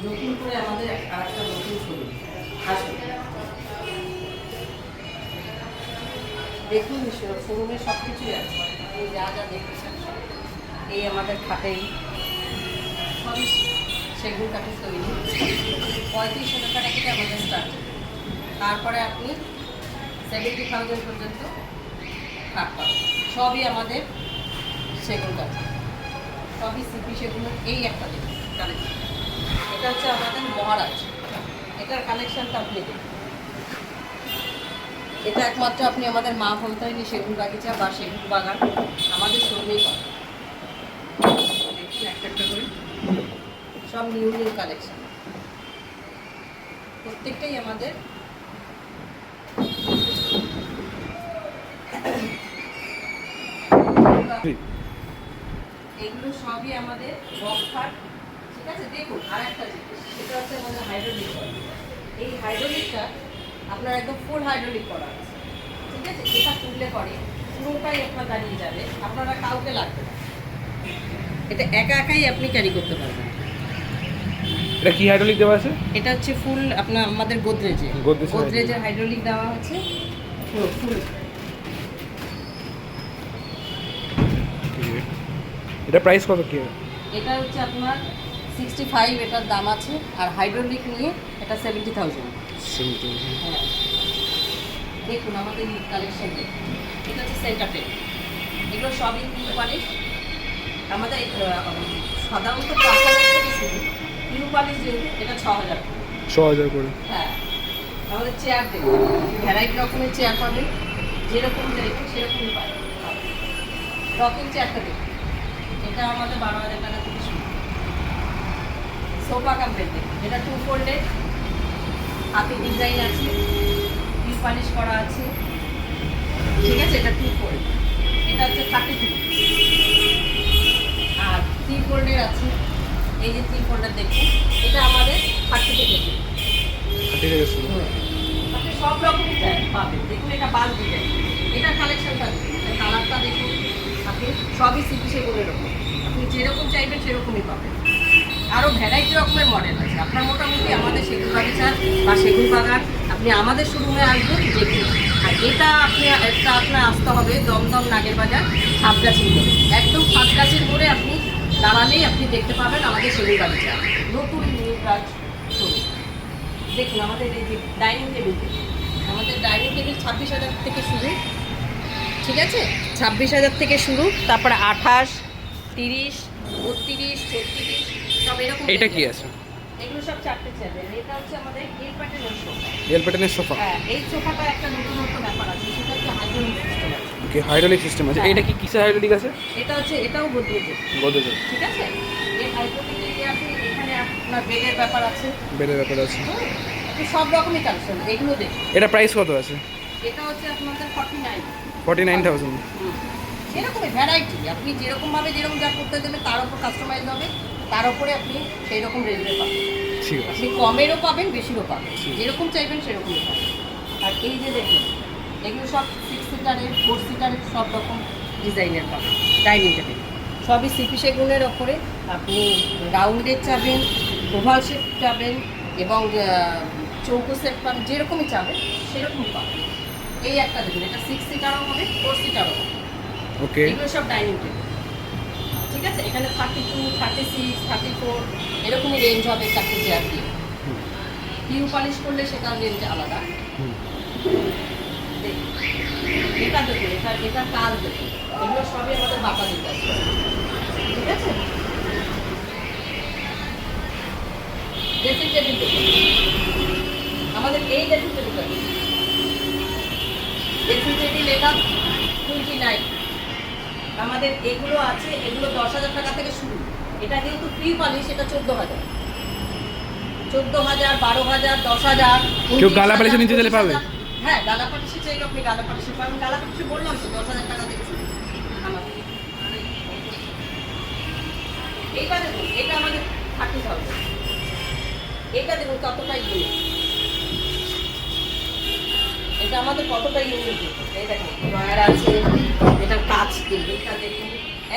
নতুন করে আমাদের আরেকটা নতুন ছবি আসবে। দেখুন শোরুমে সব কিছুই আছে, এই যা যা দেখেছেন এই আমাদের খাটেই সবই সেগুন কাঠের তৈরি। 35,000 টাকা থেকে আমাদের স্টার্ট, তারপরে আপনি 70,000 পর্যন্ত খাট পাবেন। সবই আমাদের সেগুন কাঠ, সবই সিপি সেগুনের। এই একটা দেখুন কালেকশন, এটা হচ্ছে আমাদের মহারাজ, এটার কালেকশনটা আপনি দেখুন। এটা একমাত্র আপনি আমাদের মা ভবতারিণী সেগুন বাগিচা বা সেগুন বাগান আমাদের শোরুমেই পাবেন। দেখুন একটা একটা করে সব নিউ নিউ কালেকশন, প্রত্যেকটাই আমাদের এগুলো সবই আমাদের বক্স খাট। ঠিক আছে, দেখুন আর একটা জিনিস, সেটা হচ্ছে আমাদের হাইড্রোলিক। এই হাইড্রোলিকটা আপনার একদম ফুল হাইড্রোলিক করা আছে। ঠিক আছে, এটা তুললে পরে পুরোটাই আপনার দাঁড়িয়ে যাবে, আপনারা কাউকে লাগবে না, এটা একা একাই আপনি ক্যারি করতে পারবেন। এটা কি হাইড্রোলিক দেওয়া আছে? এটা হচ্ছে ফুল আপনার আমাদের গোদরেজের হাইড্রোলিক দেওয়া আছে ফুল। এটা প্রাইস কত কি? এটা হচ্ছে আপনার 65 এটার দাম আছে, আর হাইড্রোলিক নিয়ে এটা 70,000। হ্যাঁ, দেখুন আমাদের কালেকশন দেখুন, এটা হচ্ছে সেন্টার টেবিল। এগুলো সবই নিউ পালিশ আমাদের। সাধারণত নিউ পালিশ যেহেতু এটা 6,000 করে। হ্যাঁ, আমাদের চেয়ার দেখুন, ভ্যারাইটি রকমের চেয়ার পাবেন, যেরকম চাইবেন সেরকমই পাবেন। রকিং চেয়ারটা দেখুন, এটা আমাদের 12,000 টাকা থেকে শুরু। সোফা কাম বেড দেখুন, এটা 2 ফোল্ডেড, হাতে ডিজাইন আছে, নিউ পালিশ করা আছে। ঠিক আছে, এটা 2 ফোল্ড, এটা হচ্ছে 33। আর 3 ফোল্ডের আছে, এই যে 3 ফোল্ডার দেখুন, এটা আমাদের 30 থেকে শুরু। আপনি সব রকমই পাবেন। দেখুন এটা বাল্ব ডিজাইন, এটার কালেকশনটা দেখুন, এটা কালারটা দেখুন, আপনি সবই সিপি সেগুনের রকম, আপনি যেরকম চাইবেন সেরকমই পাবেন। আরও ভ্যারাইটি রকমের মডেল আছে। আপনার মোটামুটি আমাদের সেগুন বাগিচা বা সেগুন বাগান আপনি আমাদের শোরুমে আসবেন দেখুন। আর এটা আপনার আসতে হবে দমদম নাগের বাজার সাতগাছির মোড়ে, একদম সাতগাছির মোড়ে আপনি দাঁড়ালেই আপনি দেখতে পাবেন আমাদের সেগুন বাগিচা নতুন নিউ ব্রাঞ্চ শোরুম। দেখুন আমাদের এই যে ডাইনিং টেবিল, আমাদের ডাইনিং টেবিল 26,000 থেকে শুরু। ঠিক আছে, 26,000 থেকে শুরু, তারপরে 28, 30, 32, 36 সব এরকম। এটা কি আছে? এগুলো সব 4টে চেয়ার। এটা হচ্ছে আমাদের এল প্যাটার্নের সোফা। এল প্যাটার্নের সোফা? হ্যাঁ, এই সোফাটা একটা নতুনত্ব ব্যাপার আছে, সেটা হচ্ছে হাইড্রোলিক সিস্টেম আছে। ওকে, হাইড্রোলিক সিস্টেম আছে। এটা কি কিসের হাইড্রোলিক আছে? এটা হচ্ছে, এটাও গোদরেজের। ঠিক আছে, এই হাইড্রোলিক আছে, এখানে আপনার বেডের ব্যাপার আছে। সব রকমই কালেকশন এগুলো দেখুন। এটা প্রাইস কত আছে? এটা হচ্ছে আপনাদের 49,000। এরকমই ভ্যারাইটি, আপনি যেরকমভাবে যেরকম যা করতে দেবেন তার উপর কাস্টমাইজ হবে, তার উপরে আপনি সেই রকম রেঞ্জে পাবেন। আপনি কমেরও পাবেন, বেশিরও পাবেন, যেরকম চাইবেন সেরকমই পাবেন। আর এই যে দেখুন, এগুলো সব 6 সিটারের 4 সিটারের সব রকম ডিজাইনের পাবেন। ডাইনিং টেবিল সবই সিপি সেগুনের ওপরে, আপনি রাউন্ডের চাবেন, ওভাল শেপ চাবেন এবং চৌকো সেট পাবেন, যেরকমই চাবেন সেরকমই পাবেন। এই একটা দেখুন, এটা 6 সিটারও হবে, 4 সিটারও হবে। ওকে, এগুলো সব ডাইনিং টেবিল। ঠিক আছে, এখানে 32, 36, 34 এরকমই রেঞ্জ হবে 4টে চেয়ার দিয়ে। নিউ পালিশ করলে সেটার রেঞ্জ আলাদা। এটা দেখুন, এটা কাজ দেখুন, এগুলো সবই আমাদের বাটা দিতে আছে। ঠিক আছে, ড্রেসিং টেবিল দেখুন, আমাদের এই ড্রেসিং টেবিলটা ড্রেসিং টেবিল এটা 29। আমাদের এগুলো আছে, এগুলো 10,000 টাকা থেকে শুরু। এটা যেহেতু প্রি পলিশ, এটা 14,000, 12,000, 10,000। কেউ গালা পালিশে নিতে চাইলে পাবে? হ্যাঁ, গালা পালিশে চাইলে আপনি গালা পালিশে পাবেন। গালা পালিশে বললাম তো 10,000 টাকা থেকে শুরু আমাদের। এইটা দেখুন, এটা আমাদের 30,000। এটা দেখুন কতটা ইউনিক, এটা আমাদের কতটা ইউনিক দেখুন। এই দেখুন ড্রয়ার আছে, এটা কাজ এটা দেখুন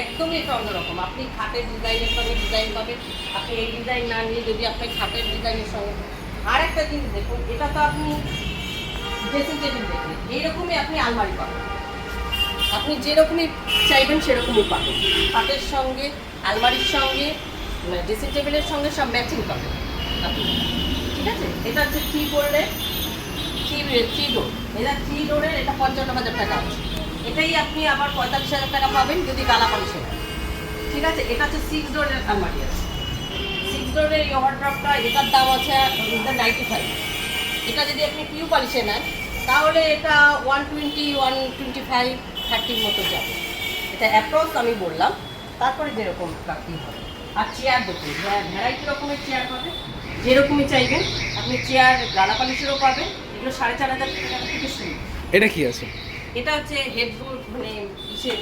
একদমই এটা অন্যরকম। আপনি খাটের ডিজাইনের সঙ্গে ডিজাইন পাবেন। আপনি এই ডিজাইন না নিয়ে যদি আপনি খাটের ডিজাইনের সঙ্গে আর একটা জিনিস দেখুন, এটা তো আপনি ড্রেসিং টেবিল দেখবেন, এইরকমই আপনি আলমারি পাবেন। আপনি যেরকমই চাইবেন সেরকমই পাবেন। খাটের সঙ্গে, আলমারির সঙ্গে, ড্রেসিং টেবিলের সঙ্গে সব ম্যাচিং পাবেন আপনি। ঠিক আছে, এটা হচ্ছে 3 ডোরের, 3 ডোর। এটা 3 ডোরের, এটা 55,000 টাকা আছে। এটাই আপনি আবার 45,000 টাকা পাবেন যদি গালা পালিশে নেন। ঠিক আছে, এটা হচ্ছে 6 ডোরের আলমারি আছে। 6 ডোরের এই ওয়ার্ড্রপটা, এটার দাম আছে 95। এটা যদি আপনি পিউ পলিশে নেন তাহলে এটা 120, 125, 30 মতো যাবে। এটা অ্যাপ্রক্স আমি বললাম, তারপরে যেরকম কাটি হবে। আর চেয়ার দেখুন, ভ্যারাইটি রকমের চেয়ার পাবেন, যেরকমই চাইবেন আপনি। চেয়ার গালা পালিশেরও পাবেন। এগুলো 4,500 টাকা থেকে শুরু। এটা কি আছে? এটা হচ্ছে হেডবোর্ড, মানে ইসের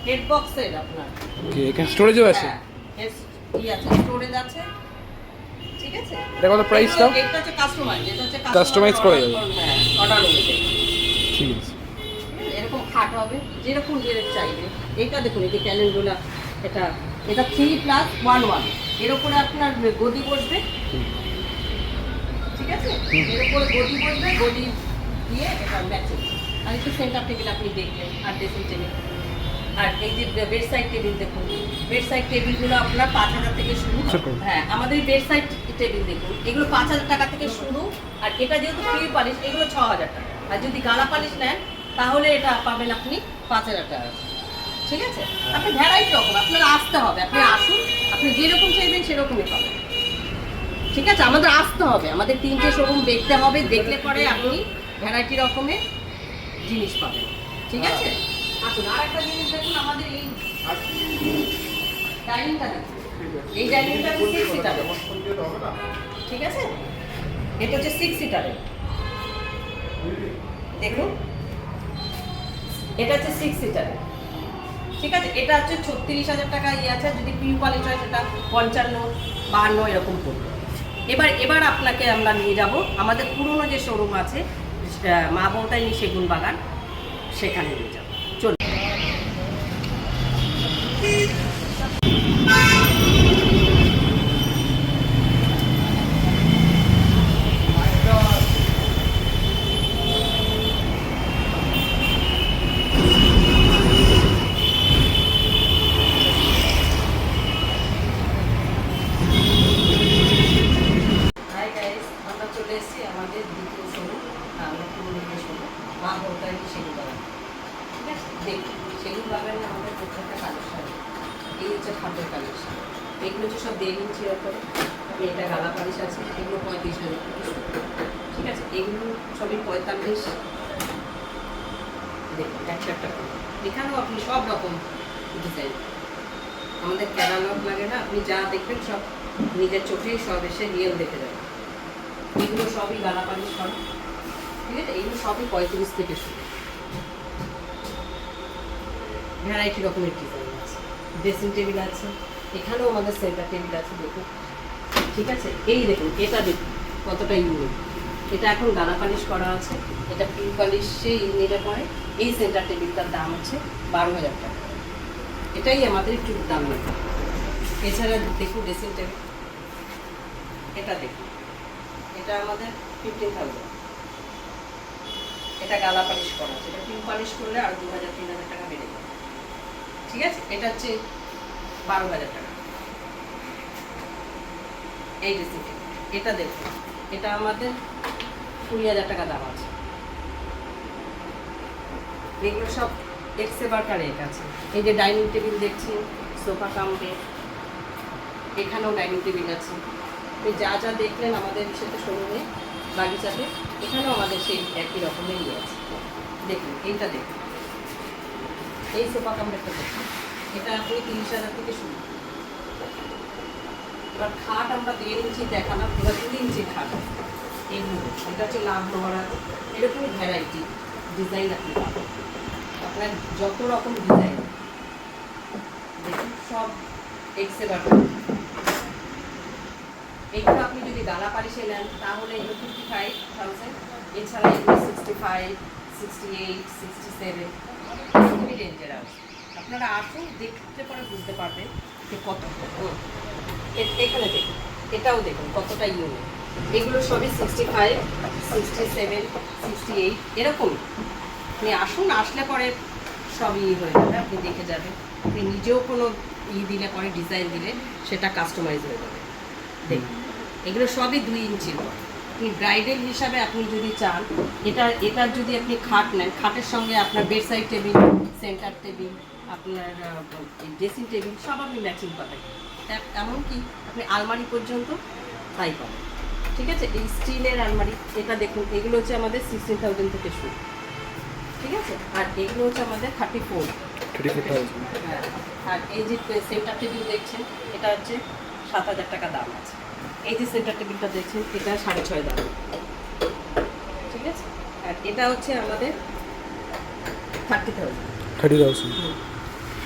হেড বক্সের আপনার। ওকে, এখানে স্টোরেজও আছে? হ্যাঁ, আছে, স্টোরেজ আছে। ঠিক আছে, এটা কত প্রাইস দাও? এটা হচ্ছে কাস্টমাইজ, এটা হচ্ছে কাস্টমাইজ করা যাবে। হ্যাঁ, অর্ডার অনুযায়ী। ঠিক আছে, এরকম খাট হবে যেরকম যে চাইবে। এইটা দেখুন, এই যে ক্যালেন্ডুলা, এটা 3+1 এর উপরে আপনার গদি বসবে। ঠিক আছে, এর উপরে গদি বসবে, গদি দিয়ে এটা ম্যাচিং। আর একটু সেন্টার টেবিল আপনি দেখবেন, আর ড্রেসিং টেবিল। আর এই যে বেড সাইড টেবিল দেখুন, বেড সাইড টেবিলগুলো আপনার 5,000 থেকে শুরু। হ্যাঁ, আমাদের বেড সাইড টেবিল দেখুন, এগুলো 5,000 টাকা থেকে শুরু। আর এটা যেহেতু প্রি পালিশ, এগুলো 6,000 টাকা। আর যদি গালা পালিশ নেন তাহলে এটা পাবেন আপনি 5,000 টাকা। ঠিক আছে, আপনি ভ্যারাইটি রকম, আপনার আসতে হবে। আপনি আসুন, আপনি যেরকম চাইবেন সেরকমই পাবেন। ঠিক আছে, আমাদের আসতে হবে, আমাদের 3টে শোরুম দেখতে হবে। দেখলে পরে আপনি ভ্যারাইটি রকমের জিনিস পাবেন। ঠিক আছে, আসুন। আর একটা জিনিস দেখুন, আমাদের এই ডাইনিংটা দেখুন। এই ডাইনিংটা 6 সিটারের। ঠিক আছে, এটা হচ্ছে 6 সিটারের। দেখুন, এটা হচ্ছে 6 সিটারের। ঠিক আছে, এটা হচ্ছে 36,000 টাকা আছে। যদি পিউ পলিশ হয় সেটা 55, 52 এরকম পড়বে। এবার আপনাকে আমরা নিয়ে যাব আমাদের পুরনো যে শোরুম আছে, মা বৌতাইনি সেগুন বাগান, সেখানে নিয়ে যাব। চলুন। হাই গাইস, আমরা চলে এসেছি আমাদের দ্বিতীয় শোরুম, আমরা পুরনো যে শোরুম মা বৌতাইনি সেগুন বাগান। ঠিক আছে, দেখুন সেগুন বাগানে আমাদের প্রত্যেকটা কালেকশন। এই হচ্ছে খাটের কালেকশন, এগুলো হচ্ছে সব 1.5 ইঞ্চির ওপরে। এটা গালা পালিশ আছে, এগুলো 35,000 টাকা। ঠিক আছে, এগুলো সবই 45। দেখুন একটা করে, এখানেও আপনি সব রকম ডিজাইন। আমাদের ক্যাটালগ লাগে না, আপনি যা দেখবেন সব নিজের চোখেই সব এসে রিয়েল দেখে যাবেন। এগুলো সবই গালা পালিশ করা। ঠিক আছে, এগুলো সবই 35 থেকে শুরু। ভ্যারাইটি রকমের ডিজাইন আছে। ড্রেসিং টেবিল আছে, এখানেও আমাদের সেন্টার টেবিল আছে দেখুন। ঠিক আছে, এই দেখুন, এটা দেখুন কতটা ইউনিক। এটা এখন গালা পালিশ করা আছে, এটা পিউ পলিশে ইউনিটে পড়ে। এই সেন্টার টেবিলটার দাম হচ্ছে 12,000 টাকা। এটাই আমাদের একটু দাম লাগে। এছাড়া দেখুন ড্রেসিং টেবিল, এটা দেখুন, এটা আমাদের 15,000। এটা গালা পালিশ করা আছে, এটা পিউ পলিশ করলে আর 2,000, 3,000 টাকা বেড়ে যাবে। ঠিক আছে, এটা হচ্ছে 12,000 টাকা। এই ড্রেসিং টেবিল, এটা দেখুন, এটা আমাদের 20,000 টাকা দাম আছে। এগুলো সব এক্সেবারটা রেট আছে। এই যে ডাইনিং টেবিল দেখছেন, সোফা কাম বেড, এখানেও ডাইনিং টেবিল আছে। আপনি যা যা দেখলেন আমাদের সাথে শোরুমে বাগিচাতে, এখানেও আমাদের সেই একই রকমেরই আছে। দেখুন এইটা দেখুন, এই সোফা কামড়েটা দেখুন, এটা আপনি 30,000 থেকে শুরু। এবার খাট আমরা 1.5 ইঞ্চি দেখালাম, এবার 2 ইঞ্চি খাট। এইগুলো এটা হচ্ছে লাভ নোয়ারা, এরকমই ভ্যারাইটি ডিজাইন আপনি পাবেন। আপনার যত রকম ডিজাইন দেখুন সব এক্সে বাটন। এগুলো আপনি যদি গালা পালিশে নেন তাহলে এগুলো 55,000, এছাড়া এগুলো 65, 68, 67 এরকমই রেঞ্জের আছে। আপনারা আসুন, দেখতে পরে বুঝতে পারবেন যে কত। এখানে দেখুন, এটাও দেখুন কতটা ইউনিক। এগুলো সবই 65, 67, 68 এরকম। আপনি আসুন, আসলে পরে সবই হয়ে যাবে, আপনি দেখে যাবেন। আপনি নিজেও কোনো দিলে পরে ডিজাইন দিলে সেটা কাস্টমাইজ হয়ে যাবে। দেখুন এগুলো সবই 2 ইঞ্চির পর। আপনি ব্রাইডাল হিসাবে আপনি যদি চান, এটার যদি আপনি খাট নেন, খাটের সঙ্গে আপনার bed side table, centre table, আপনার ড্রেসিং টেবিল সব আপনি ম্যাচিং পাবেন। এমনকি আপনি আলমারি পর্যন্ত তাই পাবেন। ঠিক আছে, এই স্টিলের আলমারি এটা দেখুন, এগুলো হচ্ছে আমাদের 16,000 থেকে শুরু। ঠিক আছে, আর এগুলো হচ্ছে আমাদের 34,000। হ্যাঁ, আর এই যে সেন্টার টেবিল দেখছেন, এটা হচ্ছে 7,000 টাকা দাম আছে। এই যে সেন্টার টেবিলটা দেখছেন, এটা 6,500 দাম। ঠিক আছে, আর এটা হচ্ছে আমাদের 30,000।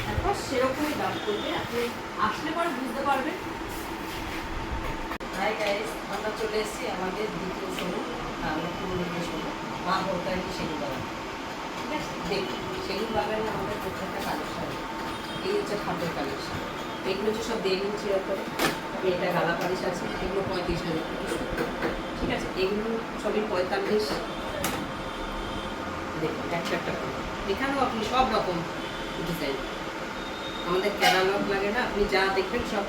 তারপর সেরকমই দাম করবে, আপনি আসলে পরে বুঝতে পারবেন। হাই গাইস, আমরা চলে এসেছি আমাদের দ্বিতীয় শোরুম, আমরা পুরোনো শোরুম মা হোলকারি সেগুন বাগান। ঠিক আছে, দেখুন সেগুন বাগানে আমাদের প্রত্যেকটা কালেকশন। এই হচ্ছে খাটের কালেকশন, এগুলো হচ্ছে সব 1.5 ইঞ্চির ওপরে। এটা গালা পালিশ আছে, এগুলো 35,000 থেকে শুরু। ঠিক আছে, এগুলো সবই 45। দেখুন একটা করে এখানেও আপনি সব রকম ডিজাইন, আমাদের ক্যাটালগ লাগে না, আপনি যা দেখবেন সব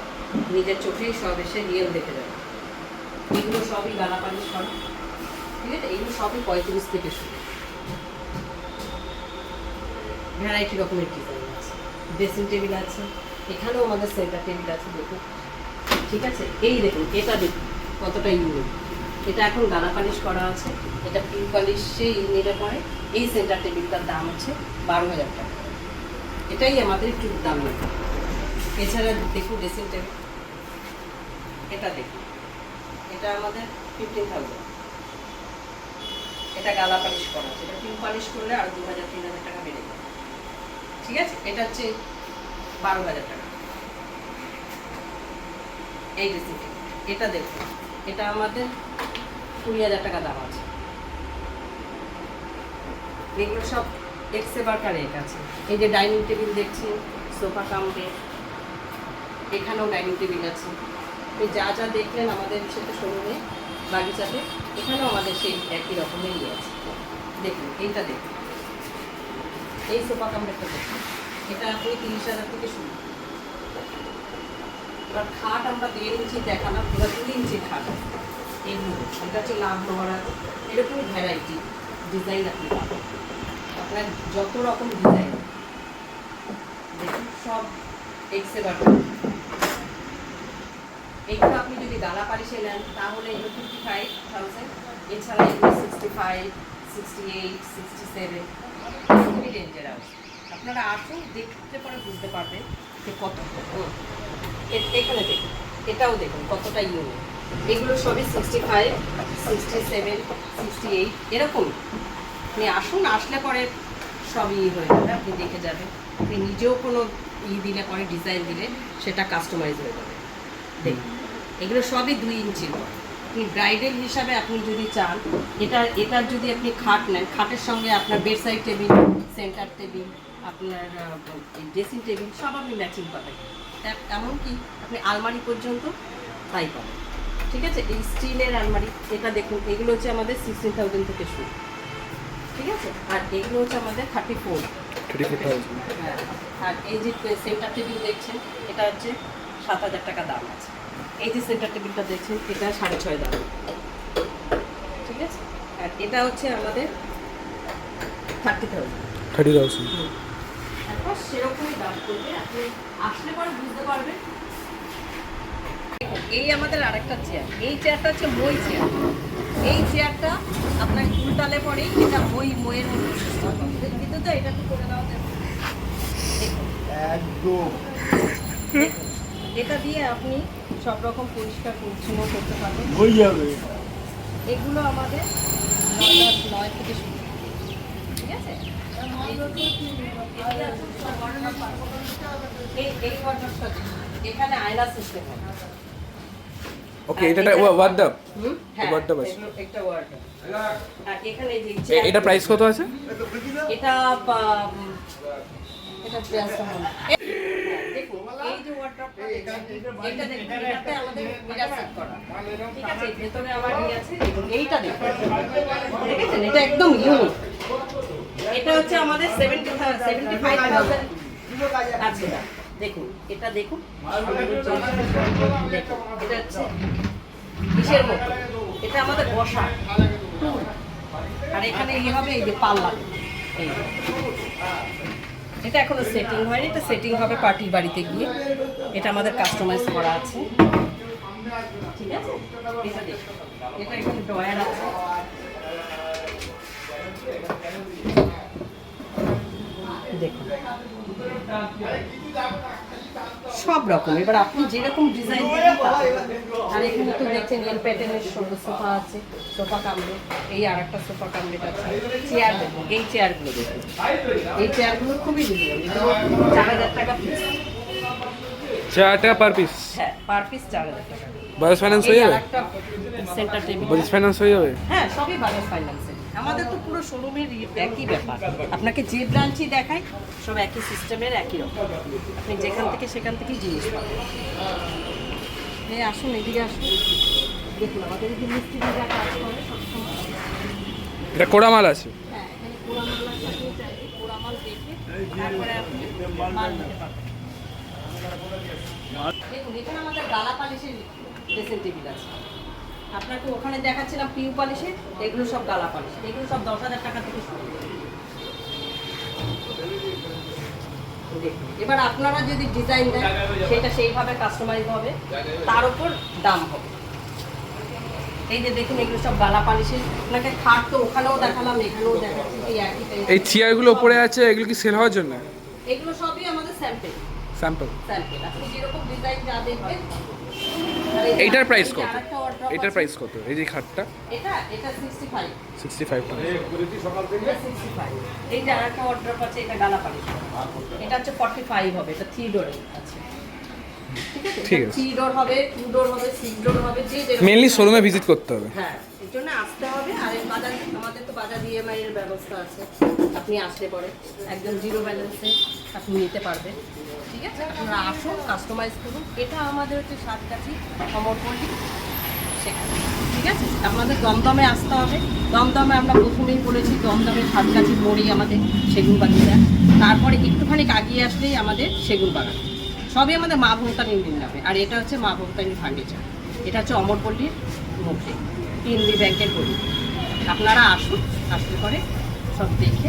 নিজের চোখেই সব এসে রিয়েল দেখে যাবেন। এগুলো সবই গালা পালিশ করা। ঠিক আছে, এগুলো সবই 35 থেকে শুরু। ভ্যারাইটি রকমের ডিজাইন আছে, ড্রেসিং টেবিল আছে, এখানেও আমাদের সেন্টার টেবিল আছে। দেখুন, ঠিক আছে, এই দেখুন এটা দেখুন কতটা ইউনিক। এটা এখন গালা পালিশ করা আছে, এটা পিন পালিশে নিলে পরে এই সেন্টার টেবিলটার দাম হচ্ছে 12,000 টাকা। এটাই আমাদের একটু দাম লাগে। এছাড়া দেখুন ড্রেসিং টেবিল, এটা দেখুন, এটা আমাদের 15,000। এটা গালা পালিশ করা আছে, এটা পিন পালিশ করলে আর 2,000-3,000 টাকা বেড়ে যায়। ঠিক আছে, এটা হচ্ছে 12,000 টাকা। এই ড্রেসিং টেবিল এটা দেখুন, এটা আমাদের 20,000 টাকা দাম আছে। এগুলো সব এক্সে বার্কা রেট আছে। এই যে ডাইনিং টেবিল দেখছেন, সোফা কাম বেড, এখানেও ডাইনিং টেবিল আছে। আপনি যা যা দেখলেন আমাদের সেটা শোরুমে বাগিচাতে, এখানেও আমাদের সেই একই রকমেরই আছে। দেখুন এইটা দেখুন, এই সোফা কাম বেডটা দেখুন, এটা আপনি 30,000 থেকে শুরু। এবার খাট আমরা 1.5 ইঞ্চি দেখালাম, এবার 2 ইঞ্চি খাট। এইগুলো এটা হচ্ছে লাভ নোয়ারা, এরকমই ভ্যারাইটি ডিজাইন আপনি পাবেন। আপনার যত রকম ডিজাইন দেখুন সব এক্সে বাটন। এগুলো আপনি যদি গালা পালিশে নেন তাহলে এগুলো 55,000, এছাড়া এগুলো 65, 68, 67 এরকমই রেঞ্জের আছে। আপনারা আসুন, দেখতে পরে বুঝতে পারবেন যে কত। এখানে দেখুন, এটাও দেখুন কতটা ইউনিক। এগুলো সবই 65, 67, 68 এরকম। আপনি আসুন, আসলে পরে সবই হয়ে যাবে, আপনি দেখে যাবেন। আপনি নিজেও কোনো দিলে পরে ডিজাইন দিলে সেটা কাস্টমাইজ হয়ে যাবে। দেখুন এগুলো সবই 2 ইঞ্চির পর। আপনি ব্রাইডাল হিসাবে আপনি যদি চান, এটার যদি আপনি খাট নেন, খাটের সঙ্গে আপনার bed side table, centre table, আপনার ড্রেসিং টেবিল সব আপনি ম্যাচিং পাবেন। এমনকি আপনি আলমারি পর্যন্ত তাই পাবেন। ঠিক আছে, এই স্টিলের আলমারি এটা দেখুন, এগুলো হচ্ছে আমাদের 16,000 থেকে শুরু। ঠিক আছে, আর এগুলো হচ্ছে আমাদের 34,000। হ্যাঁ, আর এই যে সেন্টার টেবিল দেখছেন, এটা হচ্ছে 7,000 টাকা দাম আছে। এই যে সেন্টার টেবিলটা দেখছেন, এটা 6,500 দাম। ঠিক আছে, আর এটা হচ্ছে আমাদের 30,000। তারপর সেরকমই দাম করবে, আপনি আসলে পরে বুঝতে পারবেন। এই আমাদের আরেকটা চেয়ার, এই চেয়ারটা হচ্ছে মই চেয়ার। এই চেয়ারটা আপনার উল্টালে পরেই এটা মইয়ের মধ্যে কিন্তু তো এটা একটু করে দেওয়া যাবে। একদম এটা দিয়ে আপনি সব রকম পরিষ্কার পরিচ্ছন্ন করতে পারবেন। হয়ে যাবে। এগুলো আমাদের 9 থেকে শুরু, ঠিক আছে? এই ওয়ার্ডরোবটা দেখুন, এখানে আয়না সিস্টেম হবে। ওকে, এটা ওয়ার্ডরোব। হ্যাঁ, ওয়ার্ডরোব আছে। একটা ওয়ার্ডরোব। আর এখানে এই যে এটা প্রাইস কত আছে? এটা এটা প্রাইসটা হলো দেখুন, এই যে ওয়ার্ডরোবটা এটা দেখুন, এটাতে আমাদের মিরার সেট করা, ঠিক আছে? ভেতরে আবার কি আছে দেখুন, এইটা দেখুন, দেখেছেন? এটা একদম ইউনিক। এটা হচ্ছে আমাদের 75,000 আছে। দেখুন এটা দেখুন, দেখুন এটা হচ্ছে কিসের মতো, এটা আমাদের বসা টুল। আর এখানে ইয়ে হবে এই যে পাল্লা, এই এটা এখনো সেটিং হয়নি, এটা সেটিং হবে পার্টির বাড়িতে গিয়ে। এটা আমাদের কাস্টমাইজ করা আছে, ঠিক আছে? এটা দেখুন, এটা এখানে ড্রয়ার আছে, দেখুন সব রকম। এবার আপনি যেরকম ডিজাইন দিবেন তাতে। আর এখানে তো দেখছেন এল প্যাটার্নের সোফা আছে, সোফা কামড়ে, এই আর একটা সোফা কামড়ে আছে। চেয়ার দেখুন, এই চেয়ারগুলো দেখুন, এই চেয়ারগুলো খুবই রিজনেবল, 4,000 টাকা পিস। 4 টাকা পার পিস। হ্যাঁ, পার পিস 4,000 টাকা। বাজাজ ফাইন্যান্স হয়ে যাবে? একটা সেন্টার টেবিল, বাজাজ ফাইন্যান্স হয়ে যাবে? হ্যাঁ সবই বাজাজ ফাইন্যান্সে। আমাদের তো পুরো শোরুমের একই ব্যাপার, আপনাকে যে ব্রাঞ্চই দেখাই সব একই সিস্টেমের, একই রকম। আপনি যেখান থেকে সেখান থেকেই জিনিস পাবেন। এই আসুন, এদিকে আসুন, দেখুন আমাদের এই যে মিস্ত্রিরা কাজ করে সবসময়। এটা কোড়ামাল আছে। হ্যাঁ, এখানে পোড়ামাল আছে, চাইলে পোড়ামাল দেখে তারপরে আপনি মাল নিতে পারবেন। দেখুন এখানে আমাদের গালা পালিশের ড্রেসিং টেবিল আছে। আপনাকে ওখানে দেখাচ্ছিলাম পিউ পালিশের, এগুলো সব গালা পালিশ, এগুলো সব 10,000 টাকা থেকে শুরু। দেখুন, এবার আপনারা যদি ডিজাইন দেন সেটা সেইভাবে কাস্টমাইজ হবে, তার উপর দাম হবে। এই যে দেখুন এগুলো সব গালা পালিশের, আপনাকে খাট তো ওখানেও দেখালাম, এখানেও দেখাচ্ছি, এই একই টাইপ। এই চেয়ারগুলো উপরে আছে, এগুলো কি সেল হওয়ার জন্য? এগুলো সবই আমাদের স্যাম্পল, স্যাম্পল। আপনি যেরকম ডিজাইন যা দেখবেন। এইটার প্রাইস কত? আরেকটা wardrobe এটার আছে। প্রাইস কত? এই যে খাটটা এটা 65, 65 টাকা। এটা 65। এই যে আরেকটা ওয়ার্ডরোব আছে, এটা গালা পালিশ, এটা হচ্ছে 45 হবে, এটা 3 ডোরের আছে, ঠিক আছে? 3 ডোর হবে, 2 ডোর হবে, 6 ডোর হবে, যে যেরকম। মেইনলি শোরুমে ভিজিট করতে হবে। হ্যাঁ, এর জন্য আসতে হবে। আর এই বাজার, আমাদের তো বাজার ইএমআই এর ব্যবস্থা আছে, আপনি আসতে পরে একদম জিরো ব্যালেন্সে আপনি নিতে পারবেন, ঠিক আছে? আপনারা আসুন, কাস্টমাইজ করুন। এটা আমাদের হচ্ছে সাতগাছি অমরপল্লী, সেখানে, ঠিক আছে? আপনাদের দমদমে আসতে হবে। দমদমে আমরা প্রথমেই বলেছি, দমদমে সাতগাছি মোড়ই আমাদের সেগুন বাগিচা, তারপরে একটুখানি আগিয়ে আসলেই আমাদের সেগুন বাগান। সবই আমাদের মা ভৌতানির নামে। আর এটা হচ্ছে মা ভৌতানি ফার্নিচার, এটা হচ্ছে অমরপল্লীর মুখে পিএনবি ব্যাংকের গলি। আপনারা আসুন, আসলে পরে সব দেখে।